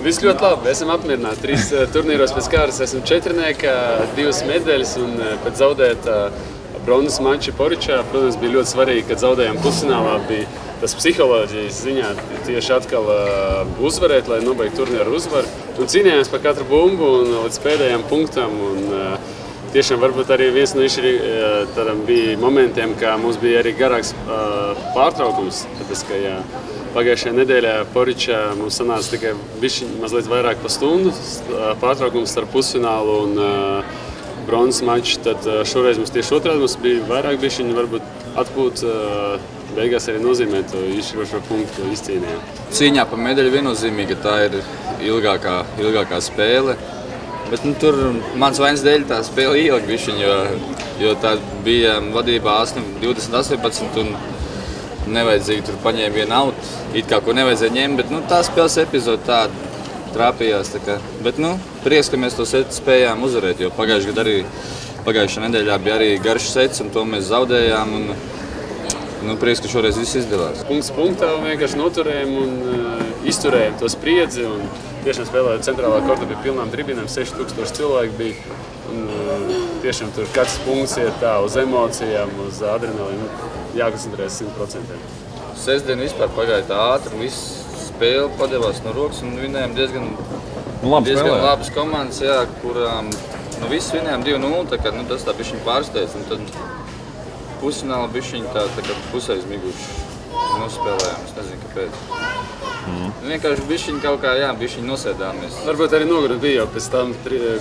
Viss ļoti labi, esam apmierināti. 3 turnīros pēc kārtas esam 4, 2 medaļas un pēc zaudēta bronzas mača Poričā. Protams, bija ļoti svarīgi, kad zaudējām pusfinālā, bija tas psiholoģijas ziņā tieši atkal uzvarēt, lai nobeigtu turnīru uzvaru. Un cīnījāmies par katru bumbu un līdz pēdējām punktam. Tiešām varbūt arī viens no tādiem bija momentiem, kā mums bija arī garāks pārtraukums. Tāpēc, ka pagājušajā nedēļā Poričā mums sanāca tikai mazliet vairāk pa stundu pārtraukums starp pusfinālu un bronzas maču. Tad šoreiz mums tieši otrādi mums bija vairāk bišķiņu, varbūt atpūt beigās arī nozīmē to izšķirošo punktu izcīnījām. Cīņā par medaļu viennozīmīgi, ka tā ir ilgākā spēle. Bet tur mans vainas dēļ tā spēle ielika bišķiņu, jo tā bija vadībā 20-18 un nevajadzīgi tur paņēma vienu autu. It kā ko nevajadzēja ņemt, bet tā spēles epizode tāda trāpījās. Bet prieks, ka mēs to seti spējām uzvarēt, jo pagājušā nedēļā bija arī garš sets un to mēs zaudējām. Prieks, ka šoreiz viss izdevās. Punkts punktā vienkārši noturējām un izturējām to spriedzi. Tiešām spēlējot centrālā kortā bija pilnām tribīnēm, 6000 cilvēku bija. Tiešām tur katrs punkts iet tā uz emocijām, uz adrenalīnu. Jākoncentrējas 100%. Sestdiena vispār pagāja tā ātri, viss spēle padevās no rokas un vinējām diezgan labas komandas, kurām viss vinējām 2-0, tas tā bišķiņ pārsteidz. Tad pusfināla bišķiņ tā kā pusēs miguši nospēlējām, es nezinu, kāpēc. Vienkārši bišķiņ kaut kā, bišķiņ nosēdāmies. Varbūt arī nogurumi bija, jo pēc tam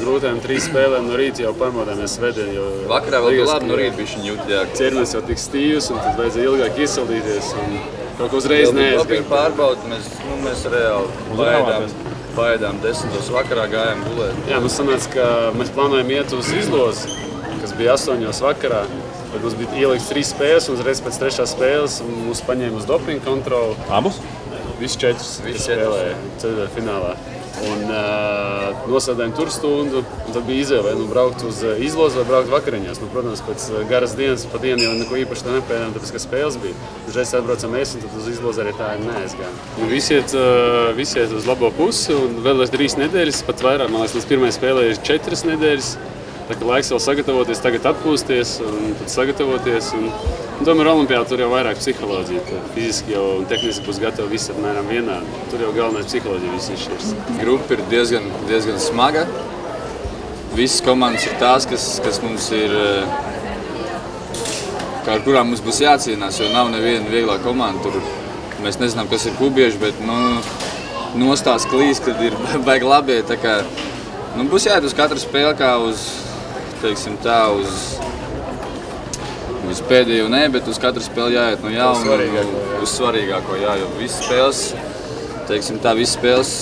grūtajām 3 spēlēm no rīta jau pamodāmies svētdien. Vakarā vēl bija labi, no rīta bišķiņ jutījāk. Ķermenis jau tik stīvs un tad vajadzēja ilgāk iesaldīties un kaut ko uzreiz neaizgāja. Dopingu pārbaudu, mēs reāli paēdām 10. vakarā, gājām gulēt. Jā, mums sanāca, ka mēs plānojam iet uz izlozi, kas bija 8. vakarā. Bet mums bija ielikts 3 spēles un uzreiz pēc 3. spēles mūs paņēma uz dopingu kontroli. Abus? Visi 4 spēlēja ceturtfinālā. Nosēdējām tur stundu, un tad bija izvēle, vai braukt uz izlozi vai braukt vakariņās. Protams, pēc garas dienas pa dienu jau neko īpaši tā nepēdām, tāpēc, ka spēles bija. Uzreiz atbraucam mēs, un tad uz izlozi arī tā neaizgājām. Visi iet uz labo pusi, un vēl 3 nedēļas, pat vairāk, man liekas, līdz pirmajai spēlē ir 4 nedēļas. Tā kā laiks vēl sagatavoties, tagad atpūsties un tad sagatavoties. Tomēr olimpiāda tur jau vairāk psiholoģija. Fiziski jau un tehniski būs gatavi visi apmēram vienādi. Tur jau galvenais psiholoģija viss izšķirs. Grupa ir diezgan smaga. Visas komandas ir tās, kas mums ir, ar kurām mums būs jācīnās, jo nav neviena vieglā komanda. Tur mēs nezinām, kas ir kubieši, bet nostās klīs, kad ir baigi labi. Būs jāiet uz katru spēli kā uz uz pēdējo ne, bet uz katru spēli jāiet no jauna, uz svarīgāko, jo visas spēles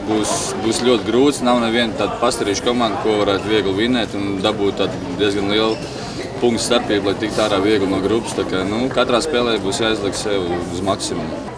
būs ļoti grūts. Nav neviena tāda pastarīša komanda, ko varētu viegli vinēt un dabūt tādu diezgan lielu punktu starpību, lai tiktu ārā viegli no grupas. Katrā spēlē būs jāizliek sev uz maksimumu.